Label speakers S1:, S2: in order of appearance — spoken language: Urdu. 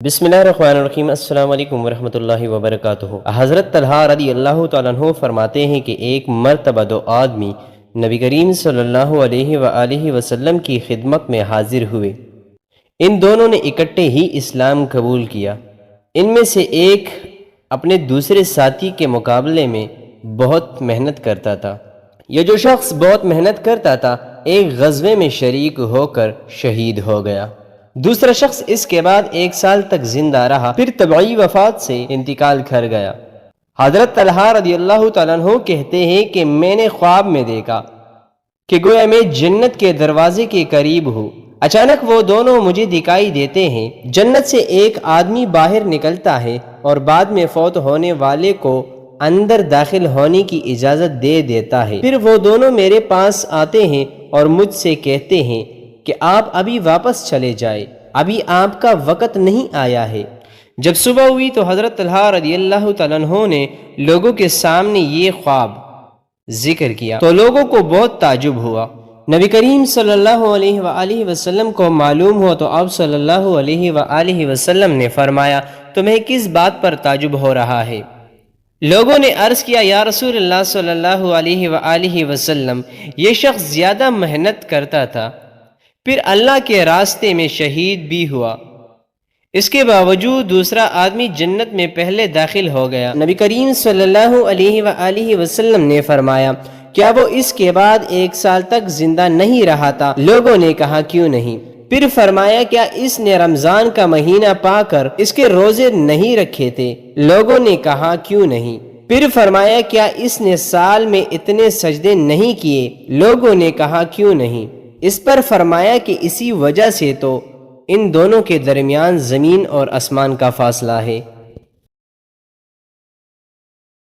S1: بسم اللہ الرحمن الرحیم۔ السلام علیکم ورحمۃ اللہ وبرکاتہ۔ حضرت طلحہ رضی اللہ تعالیٰ عنہ فرماتے ہیں کہ ایک مرتبہ دو آدمی نبی کریم صلی اللہ علیہ وآلہ وسلم کی خدمت میں حاضر ہوئے۔ ان دونوں نے اکٹھے ہی اسلام قبول کیا۔ ان میں سے ایک اپنے دوسرے ساتھی کے مقابلے میں بہت محنت کرتا تھا۔ یہ جو شخص بہت محنت کرتا تھا ایک غزوے میں شریک ہو کر شہید ہو گیا۔ دوسرا شخص اس کے بعد 1 سال تک زندہ رہا، پھر طبعی وفات سے انتقال کر گیا۔ حضرت طلحہ رضی اللہ تعالیٰ عنہ کہتے ہیں کہ میں نے خواب میں دیکھا کہ گویا میں جنت کے دروازے کے قریب ہوں۔ اچانک وہ دونوں مجھے دکھائی دیتے ہیں۔ جنت سے ایک آدمی باہر نکلتا ہے اور بعد میں فوت ہونے والے کو اندر داخل ہونے کی اجازت دے دیتا ہے۔ پھر وہ دونوں میرے پاس آتے ہیں اور مجھ سے کہتے ہیں کہ آپ ابھی واپس چلے جائیں، ابھی آپ کا وقت نہیں آیا ہے۔ جب صبح ہوئی تو حضرت طلحہ رضی اللہ تعالیٰ عنہ نے لوگوں کے سامنے یہ خواب ذکر کیا تو لوگوں کو بہت تعجب ہوا۔ نبی کریم صلی اللہ علیہ وآلہ وسلم کو معلوم ہوا تو آپ صلی اللہ علیہ وآلہ وسلم نے فرمایا تمہیں کس بات پر تعجب ہو رہا ہے؟ لوگوں نے عرض کیا یا رسول اللہ صلی اللہ علیہ وآلہ وسلم یہ شخص زیادہ محنت کرتا تھا، پھر اللہ کے راستے میں شہید بھی ہوا، اس کے باوجود دوسرا آدمی جنت میں پہلے داخل ہو گیا۔ نبی کریم صلی اللہ علیہ وآلہ وسلم نے فرمایا کیا وہ اس کے بعد 1 سال تک زندہ نہیں رہا تھا؟ لوگوں نے کہا کیوں نہیں؟ پھر فرمایا کیا اس نے رمضان کا مہینہ پا کر اس کے روزے نہیں رکھے تھے؟ لوگوں نے کہا کیوں نہیں؟ پھر فرمایا کیا اس نے سال میں اتنے سجدے نہیں کیے؟ لوگوں نے کہا کیوں نہیں؟ اس پر فرمایا کہ اسی وجہ سے تو ان دونوں کے درمیان زمین اور آسمان کا فاصلہ ہے۔